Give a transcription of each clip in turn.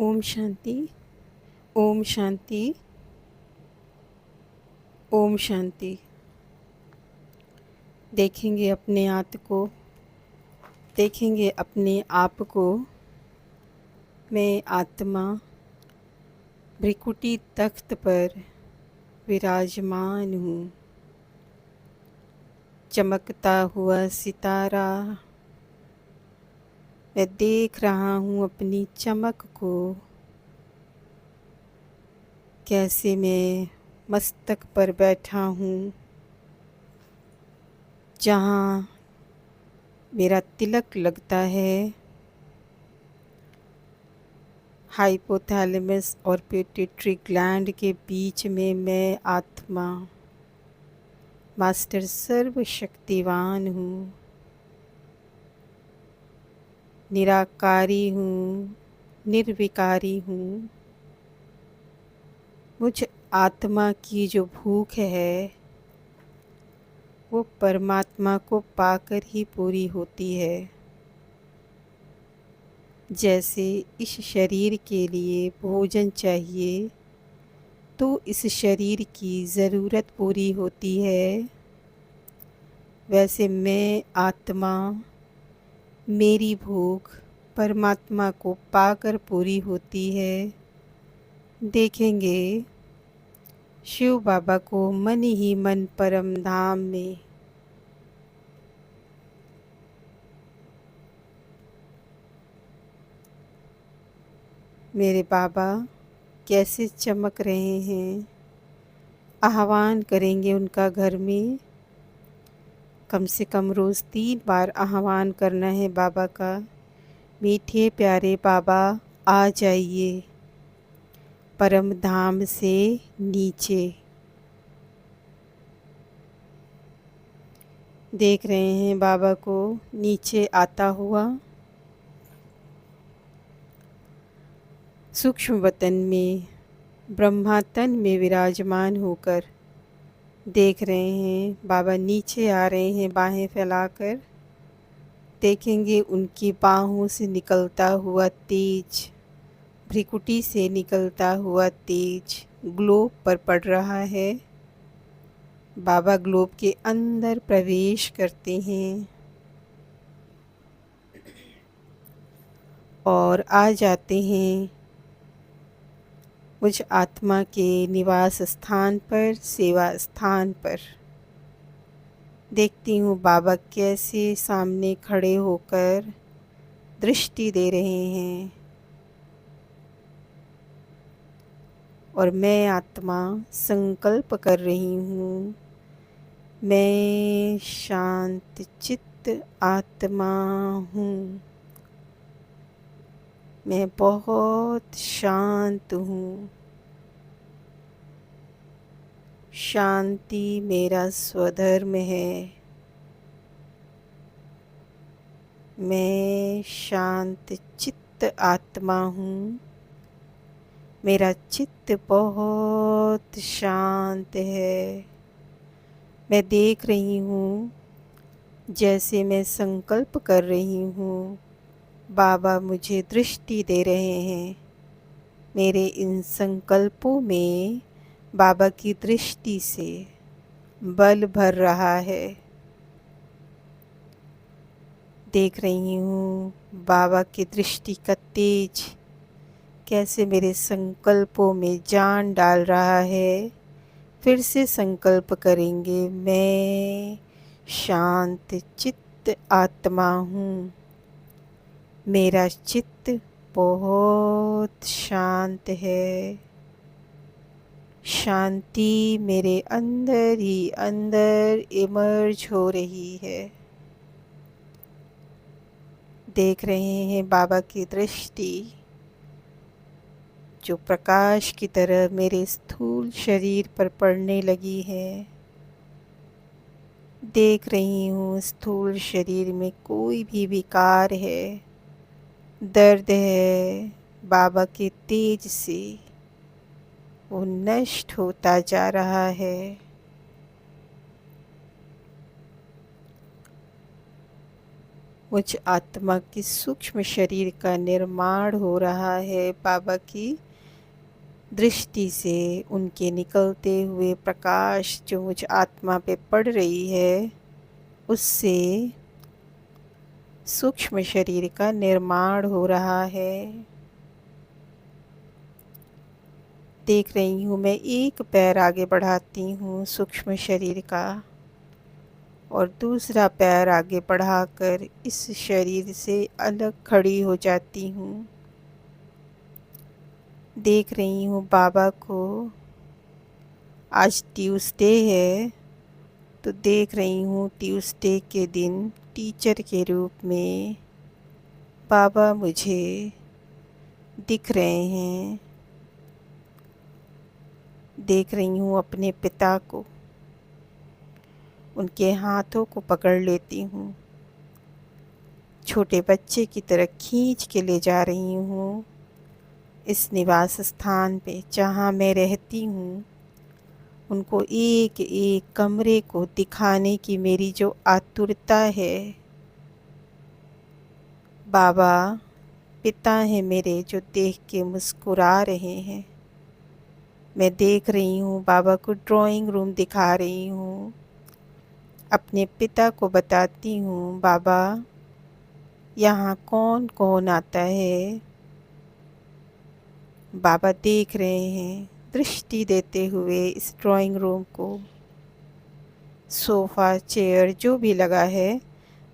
ओम शांति। ओम शांति। ओम शांति। देखेंगे अपने अपने आप को। मैं आत्मा भ्रिकुटी तख्त पर विराजमान हूँ। चमकता हुआ सितारा, मैं देख रहा हूँ अपनी चमक को। कैसे मैं मस्तक पर बैठा हूँ, जहाँ मेरा तिलक लगता है। हाइपोथैलेमस और पिट्यूटरी ग्लैंड के बीच में मैं आत्मा मास्टर सर्वशक्तिवान हूँ। निराकारी हूँ, निर्विकारी हूँ। मुझ आत्मा की जो भूख है वो परमात्मा को पाकर ही पूरी होती है। जैसे इस शरीर के लिए भोजन चाहिए तो इस शरीर की ज़रूरत पूरी होती है, वैसे मैं आत्मा, मेरी भूख परमात्मा को पाकर पूरी होती है। देखेंगे शिव बाबा को मन ही मन परम धाम में। मेरे बाबा कैसे चमक रहे हैं। आह्वान करेंगे उनका घर में। कम से कम रोज़ 3 बार आह्वान करना है बाबा का। मीठे प्यारे बाबा आ जाइए परम धाम से नीचे। देख रहे हैं बाबा को नीचे आता हुआ। सूक्ष्म वतन में ब्रह्मा तन में विराजमान होकर देख रहे हैं बाबा नीचे आ रहे हैं बाहें फैलाकर। देखेंगे उनकी बाहों से निकलता हुआ तेज, भ्रिकुटी से निकलता हुआ तेज ग्लोब पर पड़ रहा है। बाबा ग्लोब के अंदर प्रवेश करते हैं और आ जाते हैं मुझ आत्मा के निवास स्थान पर, सेवा स्थान पर। देखती हूँ बाबा कैसे सामने खड़े होकर दृष्टि दे रहे हैं और मैं आत्मा संकल्प कर रही हूँ। मैं शांत चित्त आत्मा हूँ। मैं बहुत शांत हूँ। शांति मेरा स्वधर्म है। मैं शांत चित्त आत्मा हूँ। मेरा चित्त बहुत शांत है। मैं देख रही हूँ जैसे मैं संकल्प कर रही हूँ, बाबा मुझे दृष्टि दे रहे हैं। मेरे इन संकल्पों में बाबा की दृष्टि से बल भर रहा है। देख रही हूँ बाबा की दृष्टि का तेज कैसे मेरे संकल्पों में जान डाल रहा है। फिर से संकल्प करेंगे, मैं शांत चित्त आत्मा हूँ। मेरा चित्त बहुत शांत है। शांति मेरे अंदर ही अंदर इमर्ज हो रही है। देख रहे हैं बाबा की दृष्टि जो प्रकाश की तरह मेरे स्थूल शरीर पर पड़ने लगी है। देख रही हूँ स्थूल शरीर में कोई भी विकार है, दर्द है, बाबा के तेज से वो नष्ट होता जा रहा है। मुझ आत्मा की सूक्ष्म शरीर का निर्माण हो रहा है। बाबा की दृष्टि से उनके निकलते हुए प्रकाश जो मुझ आत्मा पे पड़ रही है, उससे सूक्ष्म शरीर का निर्माण हो रहा है। देख रही हूँ, मैं एक पैर आगे बढ़ाती हूँ सूक्ष्म शरीर का और दूसरा पैर आगे बढ़ाकर इस शरीर से अलग खड़ी हो जाती हूँ। देख रही हूँ बाबा को। आज ट्यूसडे है, तो देख रही हूँ ट्यूसडे के दिन टीचर के रूप में बाबा मुझे दिख रहे हैं। देख रही हूँ अपने पिता को, उनके हाथों को पकड़ लेती हूँ, छोटे बच्चे की तरह खींच के ले जा रही हूँ इस निवास स्थान पे जहाँ मैं रहती हूँ। उनको एक एक कमरे को दिखाने की मेरी जो आतुरता है, बाबा पिता हैं मेरे जो देख के मुस्कुरा रहे हैं। मैं देख रही हूँ बाबा को ड्राइंग रूम दिखा रही हूँ, अपने पिता को बताती हूँ बाबा यहाँ कौन कौन आता है। बाबा देख रहे हैं, दृष्टि देते हुए इस ड्राइंग रूम को। सोफ़ा चेयर जो भी लगा है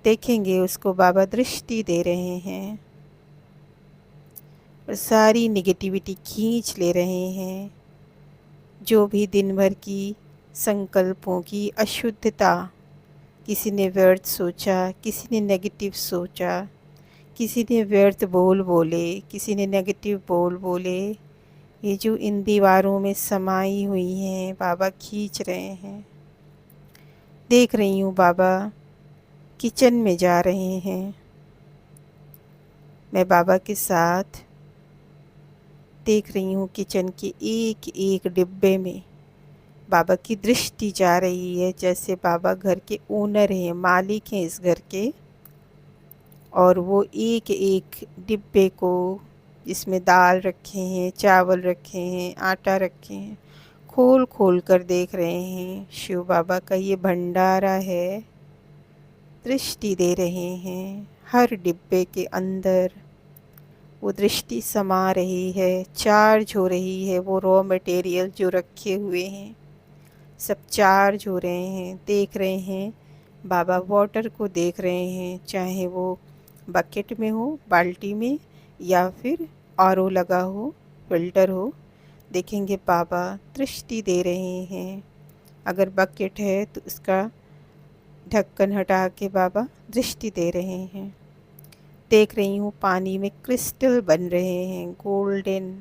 देखेंगे उसको बाबा दृष्टि दे रहे हैं और सारी नेगेटिविटी खींच ले रहे हैं। जो भी दिन भर की संकल्पों की अशुद्धता, किसी ने व्यर्थ सोचा, किसी ने नेगेटिव सोचा, किसी ने व्यर्थ बोल बोले, किसी ने नेगेटिव बोल बोले, ये जो इन दीवारों में समाई हुई हैं बाबा खींच रहे हैं। देख रही हूँ बाबा किचन में जा रहे हैं। मैं बाबा के साथ देख रही हूँ किचन के एक एक डिब्बे में बाबा की दृष्टि जा रही है, जैसे बाबा घर के ओनर हैं, मालिक हैं इस घर के। और वो एक एक डिब्बे को, जिसमें दाल रखे हैं, चावल रखे हैं, आटा रखे हैं, खोल खोल कर देख रहे हैं। शिव बाबा का ये भंडारा है, दृष्टि दे रहे हैं। हर डिब्बे के अंदर वो दृष्टि समा रही है, चार्ज हो रही है। वो रॉ मटेरियल जो रखे हुए हैं सब चार्ज हो रहे हैं। देख रहे हैं बाबा वाटर को देख रहे हैं, चाहे वो बकेट में हो, बाल्टी में, या फिर आरओ लगा हो, फिल्टर हो। देखेंगे बाबा दृष्टि दे रहे हैं। अगर बकेट है तो उसका ढक्कन हटा के बाबा दृष्टि दे रहे हैं। देख रही हूँ पानी में क्रिस्टल बन रहे हैं, गोल्डन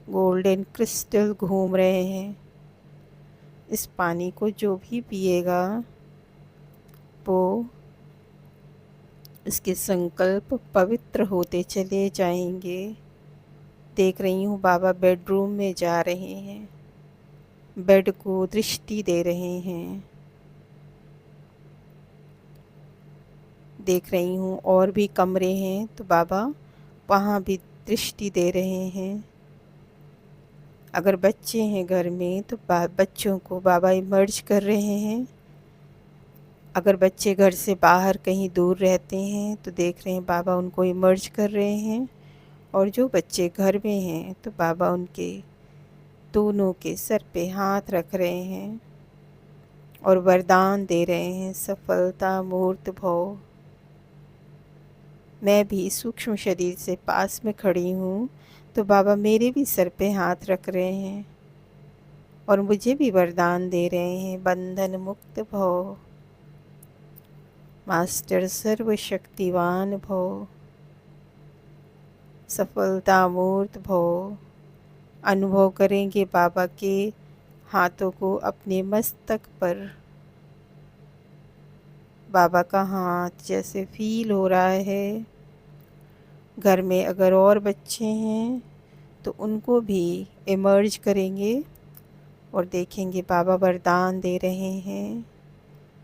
गोल्डन क्रिस्टल घूम रहे हैं। इस पानी को जो भी पिएगा वो इसके संकल्प पवित्र होते चले जाएंगे। देख रही हूँ बाबा बेडरूम में जा रहे हैं, बेड को दृष्टि दे रहे हैं। देख रही हूँ और भी कमरे हैं तो बाबा वहाँ भी दृष्टि दे रहे हैं। अगर बच्चे हैं घर में तो बच्चों को बाबा इमर्ज कर रहे हैं। अगर बच्चे घर से बाहर कहीं दूर रहते हैं तो देख रहे हैं बाबा उनको इमर्ज कर रहे हैं। और जो बच्चे घर में हैं तो बाबा उनके दोनों के सर पे हाथ रख रहे हैं और वरदान दे रहे हैं, सफलता मूर्त भव। मैं भी सूक्ष्म शरीर से पास में खड़ी हूँ तो बाबा मेरे भी सर पे हाथ रख रहे हैं और मुझे भी वरदान दे रहे हैं, बंधन मुक्त भव, मास्टर सर्वशक्तिवान भव, सफलता मूर्त भव। अनुभव करेंगे बाबा के हाथों को अपने मस्तक पर। बाबा का हाथ जैसे फील हो रहा है। घर में अगर और बच्चे हैं तो उनको भी इमर्ज करेंगे और देखेंगे बाबा वरदान दे रहे हैं,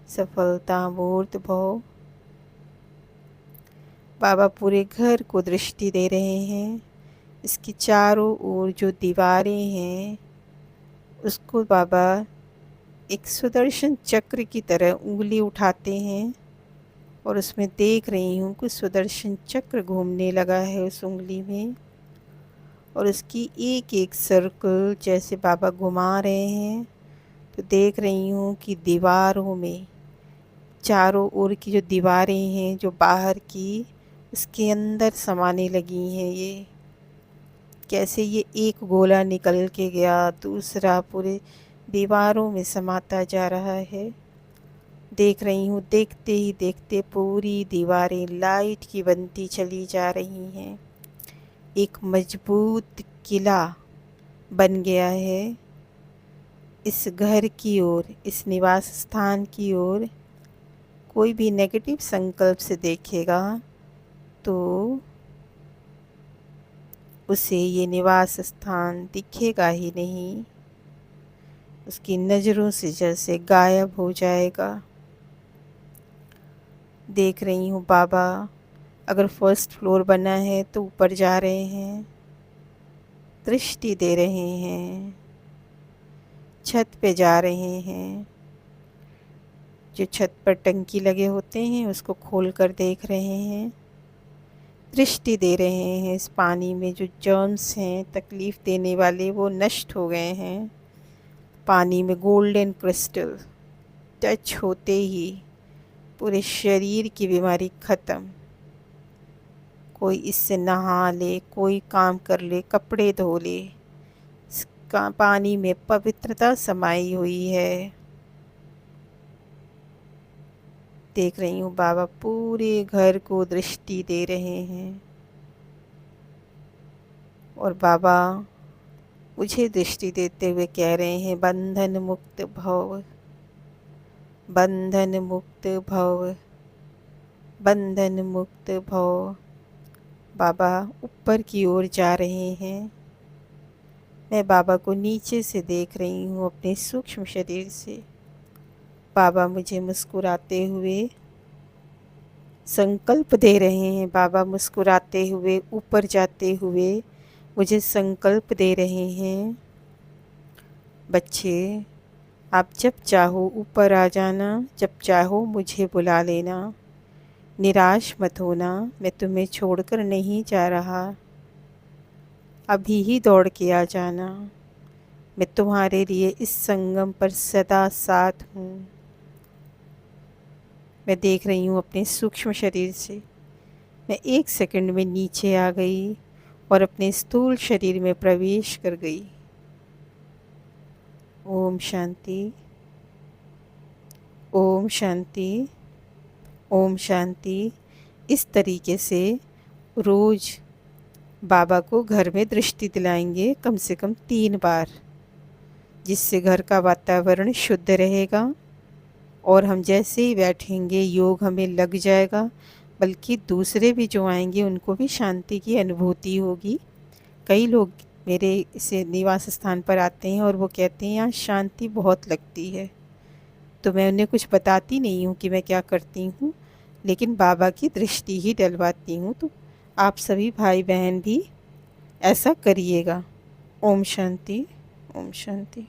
सफलता मूर्त भव। बाबा पूरे घर को दृष्टि दे रहे हैं। इसकी चारों ओर जो दीवारें हैं उसको बाबा एक सुदर्शन चक्र की तरह उंगली उठाते हैं और उसमें देख रही हूँ कि सुदर्शन चक्र घूमने लगा है उस उंगली में, और उसकी एक एक सर्कल जैसे बाबा घुमा रहे हैं तो देख रही हूँ कि दीवारों में, चारों ओर की जो दीवारें हैं जो बाहर की, उसके अंदर समाने लगी हैं। ये कैसे ये एक गोला निकल के गया, दूसरा पूरे दीवारों में समाता जा रहा है। देख रही हूँ, देखते ही देखते पूरी दीवारें लाइट की बनती चली जा रही हैं। एक मजबूत किला बन गया है इस घर की ओर, इस निवास स्थान की ओर। कोई भी नेगेटिव संकल्प से देखेगा तो उसे ये निवास स्थान दिखेगा ही नहीं, उसकी नज़रों से जैसे गायब हो जाएगा। देख रही हूँ बाबा अगर फर्स्ट फ्लोर बना है तो ऊपर जा रहे हैं, दृष्टि दे रहे हैं, छत पे जा रहे हैं। जो छत पर टंकी लगे होते हैं उसको खोल कर देख रहे हैं, दृष्टि दे रहे हैं। इस पानी में जो जर्म्स हैं तकलीफ़ देने वाले वो नष्ट हो गए हैं। पानी में गोल्डन क्रिस्टल टच होते ही पूरे शरीर की बीमारी ख़त्म। कोई इससे नहा ले, कोई काम कर ले, कपड़े धो ले, इसका पानी में पवित्रता समाई हुई है। देख रही हूँ बाबा पूरे घर को दृष्टि दे रहे हैं और बाबा मुझे दृष्टि देते हुए कह रहे हैं, बंधन मुक्त भव, बंधन मुक्त भव, बंधन मुक्त भव। बाबा ऊपर की ओर जा रहे हैं। मैं बाबा को नीचे से देख रही हूँ अपने सूक्ष्म शरीर से। बाबा मुझे मुस्कुराते हुए संकल्प दे रहे हैं। बाबा मुस्कुराते हुए ऊपर जाते हुए मुझे संकल्प दे रहे हैं, बच्चे आप जब चाहो ऊपर आ जाना, जब चाहो मुझे बुला लेना, निराश मत होना, मैं तुम्हें छोड़कर नहीं जा रहा। अभी ही दौड़ के आ जाना, मैं तुम्हारे लिए इस संगम पर सदा साथ हूँ। मैं देख रही हूँ अपने सूक्ष्म शरीर से, मैं 1 सेकंड में नीचे आ गई और अपने स्थूल शरीर में प्रवेश कर गई। ओम शांति, ओम शांति, ओम शांति। इस तरीके से रोज़ बाबा को घर में दृष्टि दिलाएंगे कम से कम 3 बार, जिससे घर का वातावरण शुद्ध रहेगा और हम जैसे ही बैठेंगे योग हमें लग जाएगा, बल्कि दूसरे भी जो आएंगे उनको भी शांति की अनुभूति होगी। कई लोग मेरे इसे निवास स्थान पर आते हैं और वो कहते हैं यहाँ शांति बहुत लगती है, तो मैं उन्हें कुछ बताती नहीं हूँ कि मैं क्या करती हूँ, लेकिन बाबा की दृष्टि ही डलवाती हूँ। तो आप सभी भाई बहन भी ऐसा करिएगा। ओम शांति, ओम शांति।